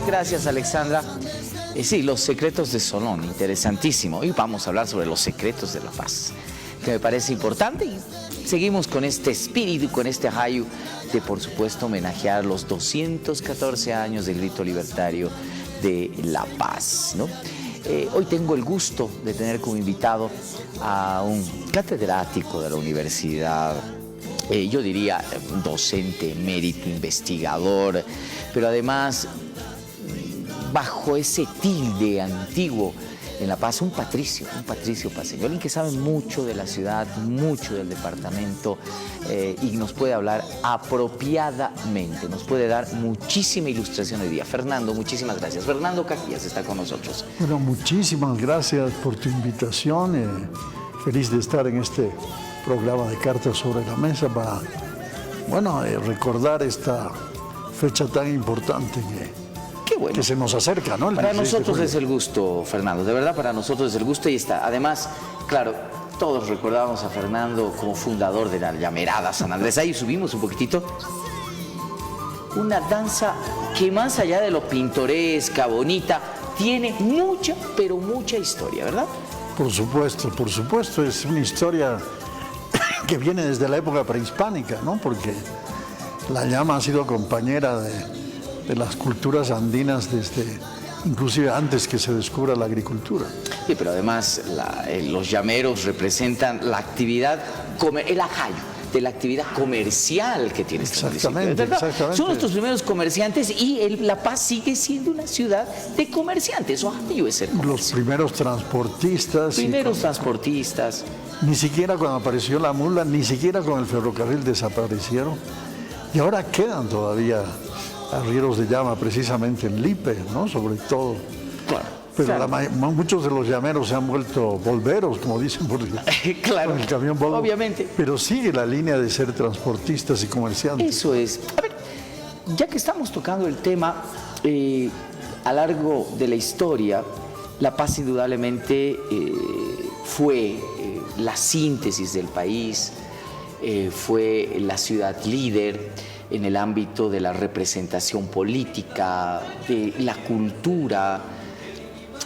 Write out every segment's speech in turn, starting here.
Gracias Alexandra. Sí, los secretos de Solón, interesantísimo. Hoy vamos a hablar sobre los secretos de la paz, que me parece importante, y seguimos con este espíritu, con este hayu de, por supuesto, homenajear los 214 años del grito libertario de la paz, ¿no? Hoy tengo el gusto de tener como invitado a un catedrático de la universidad, yo diría docente, emérito, investigador, pero además bajo ese tilde antiguo en La Paz, un patricio paceño, alguien que sabe mucho de la ciudad, mucho del departamento, y nos puede hablar apropiadamente, nos puede dar muchísima ilustración hoy día. Fernando, muchísimas gracias. Fernando Cajías está con nosotros. Bueno, muchísimas gracias por tu invitación. Feliz de estar en este programa de Cartas sobre la Mesa para, bueno, recordar esta fecha tan importante Bueno, que se nos acerca, ¿no? Para nosotros es el gusto, Fernando, de verdad para nosotros es el gusto, y está. Además, claro, todos recordábamos a Fernando como fundador de la llamerada San Andrés. Ahí subimos un poquitito. Una danza que, más allá de lo pintoresca, bonita, tiene mucha, pero mucha historia, ¿verdad? Por supuesto, es una historia que viene desde la época prehispánica, ¿no? Porque la llama ha sido compañera de las culturas andinas desde inclusive antes que se descubra la agricultura. Sí, pero además los llameros representan la actividad, el ajayo de la actividad comercial que tiene este municipio. Exactamente. Son nuestros primeros comerciantes, y La Paz sigue siendo una ciudad de comerciantes. Ojalá es el comercio. Los primeros transportistas. Transportistas. Ni siquiera cuando apareció la mula, ni siquiera con el ferrocarril desaparecieron. Y ahora quedan todavía arrieros de llama, precisamente en Lipe, ¿no? Sobre todo. Claro. Pero muchos de los llameros se han vuelto volveros, como dicen por claro, el camión Volvo. Obviamente. Pero sigue la línea de ser transportistas y comerciantes. Eso es. A ver, ya que estamos tocando el tema, a lo largo de la historia, La Paz indudablemente fue la síntesis del país, fue la ciudad líder en el ámbito de la representación política, de la cultura,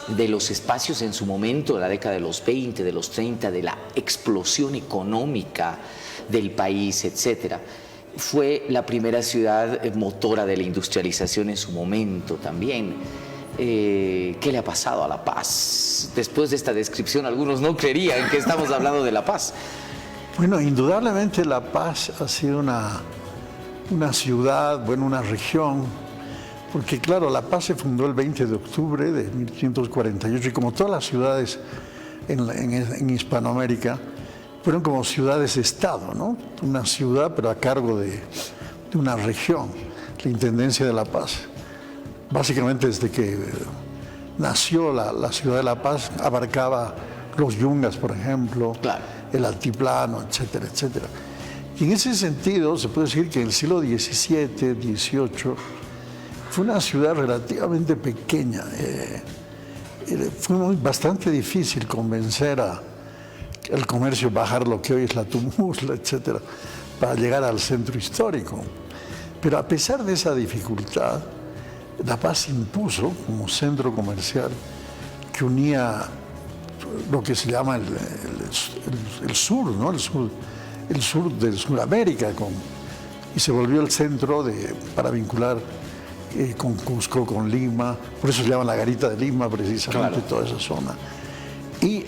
de los espacios en su momento, de la década de los 20, de los 30, de la explosión económica del país, etc. Fue la primera ciudad motora de la industrialización en su momento también. ¿Qué le ha pasado a La Paz? Después de esta descripción, algunos no creerían que estamos hablando de La Paz. Bueno, indudablemente La Paz ha sido una ciudad, bueno, una región, porque claro, La Paz se fundó el 20 de octubre de 1548, y como todas las ciudades en Hispanoamérica, fueron como ciudades-estado, ¿no? Una ciudad, pero a cargo de una región, la Intendencia de La Paz. Básicamente desde que nació la ciudad de La Paz, abarcaba los Yungas, por ejemplo, claro, el Altiplano, etcétera, etcétera. Y en ese sentido se puede decir que en el siglo XVII, XVIII, fue una ciudad relativamente pequeña. Fue bastante difícil convencer al comercio, bajar lo que hoy es la Tumusla, etcétera, para llegar al centro histórico. Pero a pesar de esa dificultad, La Paz se impuso como centro comercial que unía lo que se llama el sur, ¿no? El sur de Sudamérica, y se volvió el centro para vincular con Cusco, con Lima. Por eso se llama la Garita de Lima, precisamente, claro, toda esa zona. Y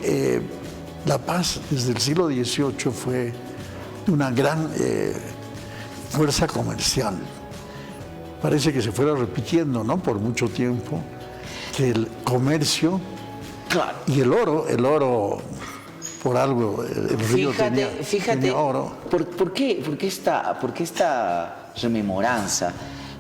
La Paz desde el siglo XVIII fue una gran fuerza comercial. Parece que se fuera repitiendo, ¿no?, por mucho tiempo, que el comercio, claro, y el oro por algo, el río tenía oro. ¿Por qué esta rememoranza?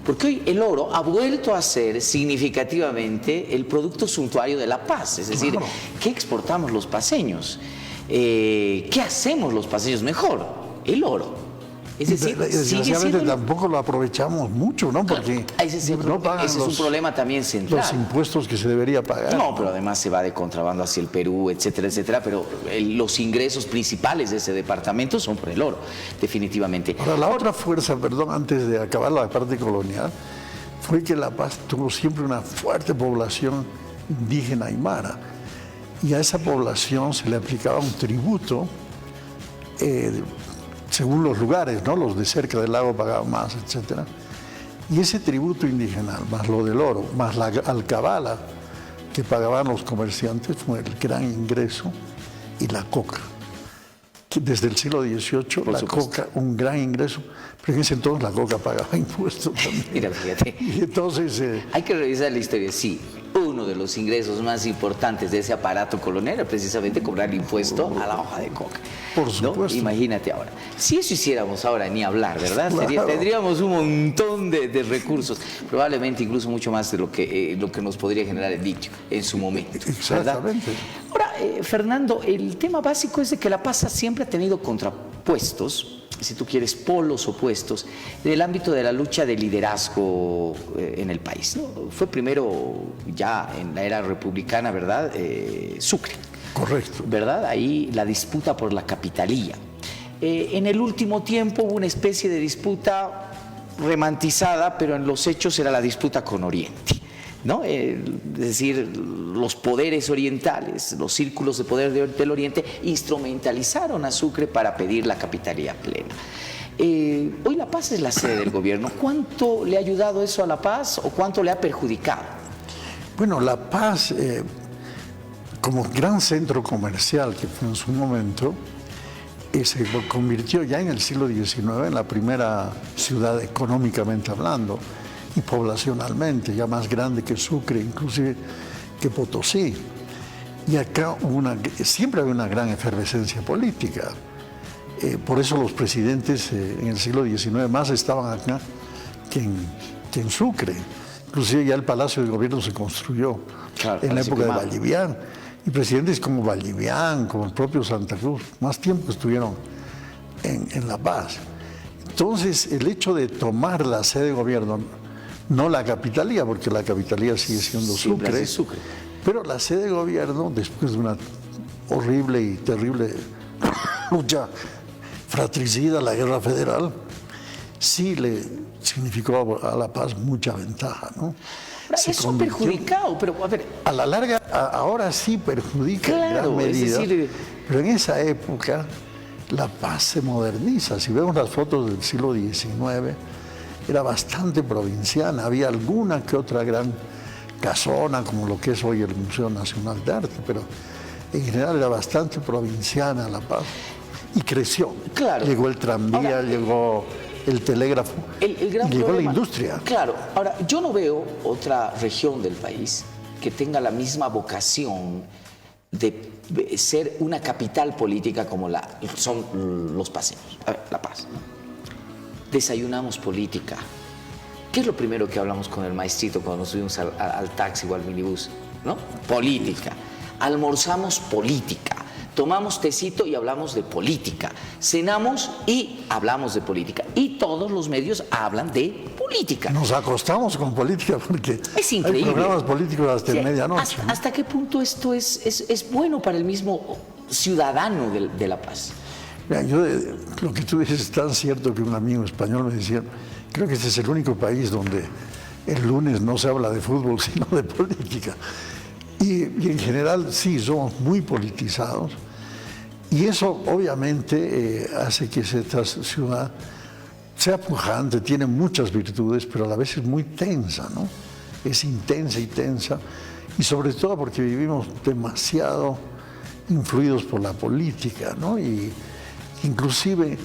Porque hoy el oro ha vuelto a ser significativamente el producto suntuario de La Paz. Es decir, claro, ¿qué exportamos los paceños? ¿Qué hacemos los paceños mejor? El oro. Es decir, desgraciadamente tampoco lo aprovechamos mucho, ¿no? Porque no pagan ese es un problema también central. Los impuestos que se debería pagar. No, pero además se va de contrabando hacia el Perú, etcétera, etcétera. Pero los ingresos principales de ese departamento son por el oro, definitivamente. Ahora, la otra fuerza, perdón, antes de acabar la parte colonial, fue que La Paz tuvo siempre una fuerte población indígena aymara, y a esa población se le aplicaba un tributo según los lugares, ¿no? Los de cerca del lago pagaban más, etc. Y ese tributo indígena, más lo del oro, más la alcabala que pagaban los comerciantes, fue el gran ingreso, y la coca. Desde el siglo XVIII, la coca, un gran ingreso, pero en ese entonces la coca pagaba impuestos también. Mira, fíjate. Y entonces... hay que revisar la historia, sí. Uno de los ingresos más importantes de ese aparato colonial era precisamente cobrar impuesto a la hoja de coca. Por supuesto. ¿No? Imagínate ahora. Si eso hiciéramos ahora, ni hablar, ¿verdad? Claro. Tendríamos un montón de recursos, probablemente incluso mucho más de lo que nos podría generar el litio en su momento. Exactamente. ¿Verdad? Ahora, Fernando, el tema básico es de que La Paz siempre ha tenido contrapuestos, si tú quieres, polos opuestos, en el ámbito de la lucha de liderazgo en el país, ¿no? Fue primero, ya en la era republicana, ¿verdad? Sucre. Correcto. ¿Verdad? Ahí la disputa por la capitalía. En el último tiempo hubo una especie de disputa romantizada, pero en los hechos era la disputa con Oriente, ¿no? Es decir, los poderes orientales, los círculos de poder del Oriente instrumentalizaron a Sucre para pedir la capitalía plena. Hoy La Paz es la sede del gobierno. ¿Cuánto le ha ayudado eso a La Paz o cuánto le ha perjudicado? Bueno, La Paz, como gran centro comercial que fue en su momento, se convirtió ya en el siglo XIX en la primera ciudad económicamente hablando y poblacionalmente, ya más grande que Sucre, inclusive que Potosí. Y acá siempre había una gran efervescencia política. Por eso los presidentes en el siglo XIX más estaban acá que en Sucre. Inclusive ya el Palacio de Gobierno se construyó en la época de Vallivian. Y presidentes como Vallivian, como el propio Santa Cruz, más tiempo estuvieron en La Paz. Entonces, el hecho de tomar la sede de gobierno, no la capitalía, porque la capitalía sigue siendo Sucre, pero la sede de gobierno, después de una horrible y terrible lucha fratricida, la guerra federal, sí le significó a La Paz mucha ventaja, ¿no? Eso ha perjudicado, pero a ver... A la larga, ahora sí perjudica en gran medida, pero en esa época La Paz se moderniza. Si vemos las fotos del siglo XIX, era bastante provinciana, había alguna que otra gran casona, como lo que es hoy el Museo Nacional de Arte, pero en general era bastante provinciana La Paz, y creció. Claro. Llegó el tranvía, llegó el telégrafo, llegó la industria. Claro, ahora yo no veo otra región del país que tenga la misma vocación de ser una capital política como son los paseños. A ver, La Paz. Desayunamos política. ¿Qué es lo primero que hablamos con el maestrito cuando nos subimos al taxi o al minibús? ¿No? Política. Almorzamos política. Tomamos tecito y hablamos de política. Cenamos y hablamos de política. Y todos los medios hablan de política. Nos acostamos con política porque es increíble. Hay programas políticos hasta medianoche. ¿Hasta qué punto esto es bueno para el mismo ciudadano de La Paz? Mira, lo que tú dices es tan cierto que un amigo español me decía, creo que este es el único país donde el lunes no se habla de fútbol sino de política. Y en general sí, somos muy politizados. Y eso obviamente hace que esta ciudad sea pujante, tiene muchas virtudes, pero a la vez es muy tensa, ¿no? Es intensa y tensa, y sobre todo porque vivimos demasiado influidos por la política, ¿no? Y inclusive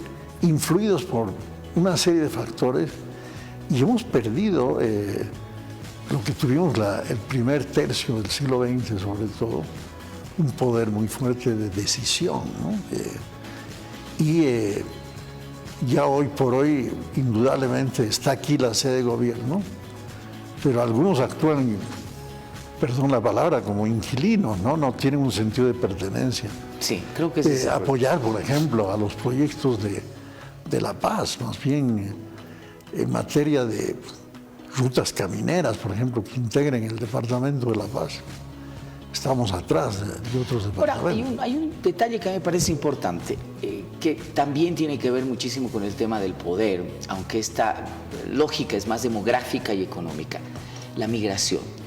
influidos por una serie de factores, y hemos perdido lo que tuvimos el primer tercio del siglo XX, sobre todo, un poder muy fuerte de decisión, ¿no? Ya hoy por hoy, indudablemente, está aquí la sede de gobierno, pero algunos actúan, perdón la palabra, como inquilinos, ¿no? No tienen un sentido de pertenencia. Sí, creo que es apoyar, por ejemplo, a los proyectos de La Paz, más bien en materia de rutas camineras, por ejemplo, que integren el departamento de La Paz. estamos atrás de otros Ahora, departamentos. hay un detalle que a mí me parece importante, que también tiene que ver muchísimo con el tema del poder, aunque esta lógica es más demográfica y económica, la migración.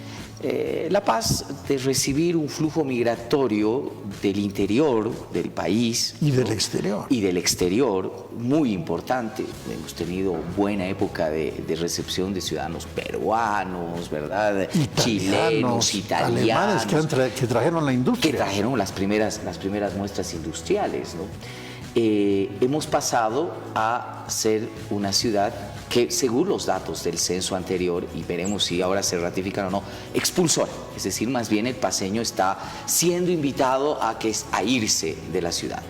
La Paz, de recibir un flujo migratorio del interior del país. Y del exterior. Y del exterior, muy importante. Hemos tenido buena época de recepción de ciudadanos peruanos, ¿verdad? Chilenos, italianos. Alemanes que trajeron la industria. Que trajeron las primeras muestras industriales, ¿no? Hemos pasado a ser una ciudad que, según los datos del censo anterior, y veremos si ahora se ratifican o no, expulsora. Es decir, más bien el paceño está siendo invitado a irse de la ciudad.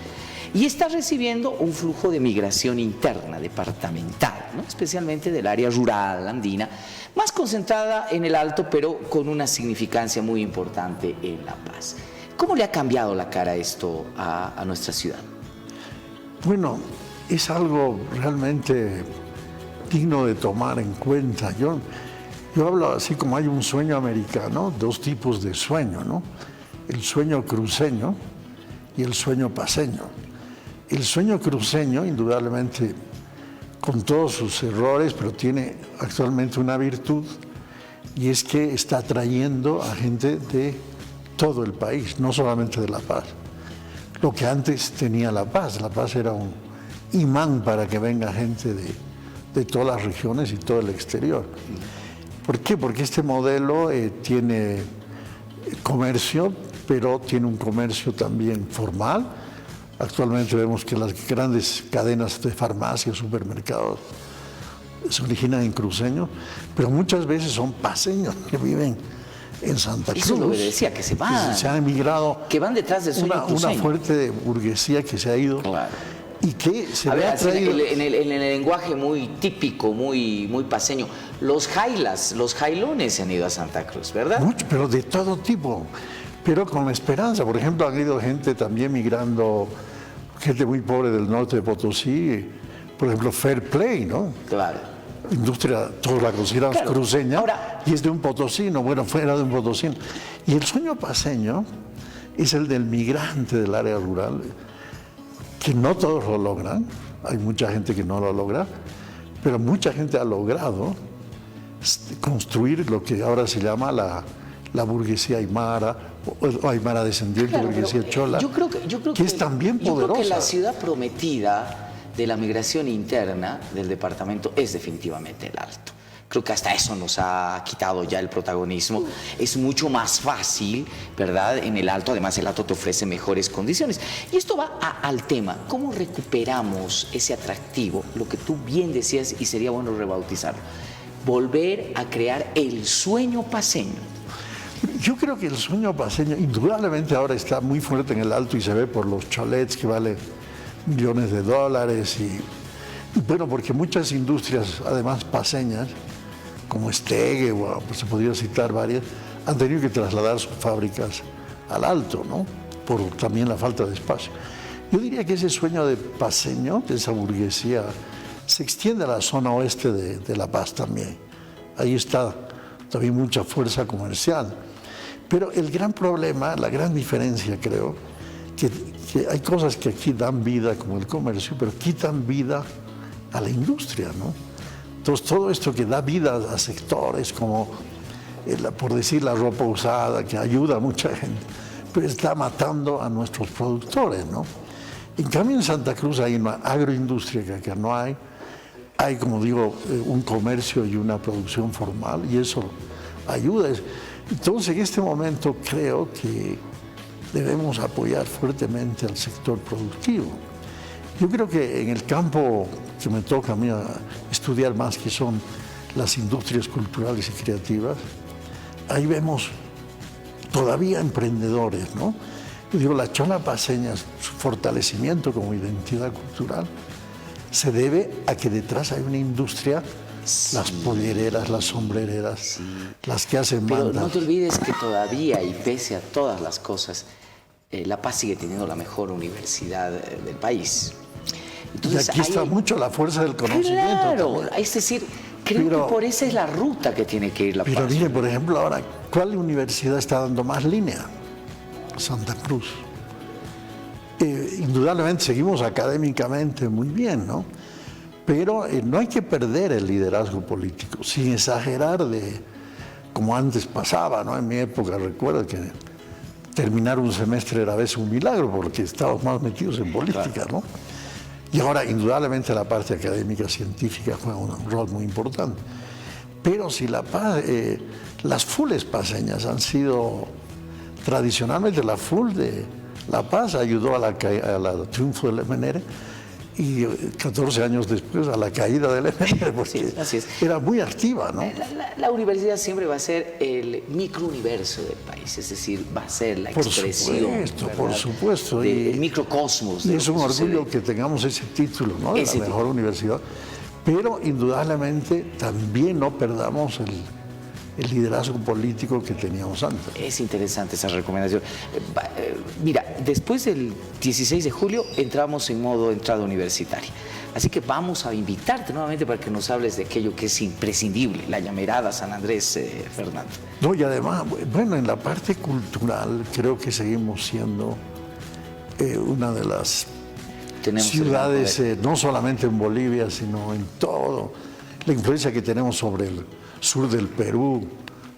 Y está recibiendo un flujo de migración interna, departamental, ¿no? Especialmente del área rural, andina, más concentrada en el Alto, pero con una significancia muy importante en La Paz. ¿Cómo le ha cambiado la cara esto a nuestra ciudad? Bueno, es algo realmente digno de tomar en cuenta. Yo hablo así como hay un sueño americano, dos tipos de sueño, ¿no? El sueño cruceño y el sueño paceño. El sueño cruceño, indudablemente, con todos sus errores, pero tiene actualmente una virtud, y es que está atrayendo a gente de todo el país, no solamente de La Paz. Lo que antes tenía La Paz era un imán para que venga gente de todas las regiones y todo el exterior. ¿Por qué? Porque este modelo tiene comercio, pero tiene un comercio también formal. Actualmente vemos que las grandes cadenas de farmacias, supermercados, se originan en cruceños, pero muchas veces son paceños que viven en Santa Cruz. Eso es lo que decía, que se van. Que se han emigrado. Que van detrás del sueño cruceño. Una fuerte burguesía que se ha ido. Claro. Y que se a ve ver, atraído. En el lenguaje muy típico, muy paceño, los jailones se han ido a Santa Cruz, ¿verdad? Mucho, pero de todo tipo. Pero con esperanza. Por ejemplo, han ido gente también migrando, gente muy pobre del norte de Potosí. Por ejemplo, Fair Play, ¿no? Claro. Industria, todos la consideramos cruceña, ahora, y es de un potosino, bueno, fuera de un potosino. Y el sueño paceño es el del migrante del área rural, que no todos lo logran, hay mucha gente que no lo logra, pero mucha gente ha logrado construir lo que ahora se llama la burguesía aymara, o aymara descendiente, burguesía chola, yo creo que es también poderosa. Yo creo que la ciudad prometida de la migración interna del departamento es definitivamente el Alto. Creo que hasta eso nos ha quitado ya el protagonismo. Es mucho más fácil, ¿verdad? En el Alto, además el Alto te ofrece mejores condiciones. Y esto va al tema, ¿cómo recuperamos ese atractivo? Lo que tú bien decías, y sería bueno rebautizarlo. Volver a crear el sueño paceño. Yo creo que el sueño paceño indudablemente ahora está muy fuerte en el Alto y se ve por los chalets que valen millones de dólares y bueno, porque muchas industrias, además paceñas, como Estegue, pues se podría citar varias, han tenido que trasladar sus fábricas al Alto, ¿no? Por también la falta de espacio. Yo diría que ese sueño de paceño, de esa burguesía, se extiende a la zona oeste de La Paz también. Ahí está también mucha fuerza comercial. Pero el gran problema, la gran diferencia, creo, que hay cosas que aquí dan vida, como el comercio, pero quitan vida a la industria, ¿no? Entonces, todo esto que da vida a sectores como, por decir, la ropa usada, que ayuda a mucha gente, pero está matando a nuestros productores, ¿no? En cambio, en Santa Cruz hay una agroindustria que acá no hay. Hay, como digo, un comercio y una producción formal, y eso ayuda. Entonces, en este momento creo que debemos apoyar fuertemente al sector productivo. Yo creo que en el campo que me toca a mí estudiar más, que son las industrias culturales y creativas, ahí vemos todavía emprendedores, ¿no? Yo digo, la chola paceña, su fortalecimiento como identidad cultural, se debe a que detrás hay una industria, sí, las pollereras, las sombrereras, sí, las que hacen mantas. Pero no te olvides que todavía, y pese a todas las cosas, La Paz sigue teniendo la mejor universidad del país. Entonces, y aquí está mucho la fuerza del conocimiento. Claro, también. Es decir, creo que por esa es la ruta que tiene que ir La Paz. Pero mire, por ejemplo, ahora, ¿cuál universidad está dando más línea? Santa Cruz. Indudablemente seguimos académicamente muy bien, ¿no? Pero no hay que perder el liderazgo político, sin exagerar como antes pasaba, ¿no? En mi época recuerdo que terminar un semestre era a veces un milagro porque estábamos más metidos en política, ¿no? Y ahora indudablemente la parte académica científica juega un rol muy importante. Pero si la paz, las FULes paseñas han sido tradicionalmente la FUL de La Paz ayudó al triunfo del MNR y 14 años después a la caída del MNR, porque así es. Era muy activa, ¿no? La universidad siempre va a ser el microuniverso del país, es decir, va a ser la expresión. Por supuesto. El microcosmos. Es un orgullo que tengamos ese título, ¿no? De la mejor universidad. Pero indudablemente también no perdamos el liderazgo político que teníamos antes. Es interesante esa recomendación. Mira, después del 16 de julio entramos en modo entrada universitaria. Así que vamos a invitarte nuevamente para que nos hables de aquello que es imprescindible, la llamerada San Andrés, Fernando. No, y además, bueno, en la parte cultural creo que seguimos siendo una de las ciudades, no solamente en Bolivia, sino en todo. La influencia que tenemos sobre el sur del Perú,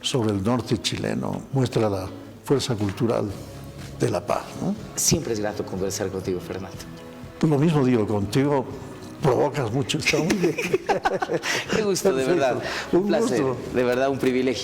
sobre el norte chileno, muestra la fuerza cultural de La Paz, ¿no? Siempre es grato conversar contigo, Fernando. Lo mismo digo, contigo provocas mucho, está muy bien. Qué gusto, de verdad. Un placer, de verdad, un privilegio.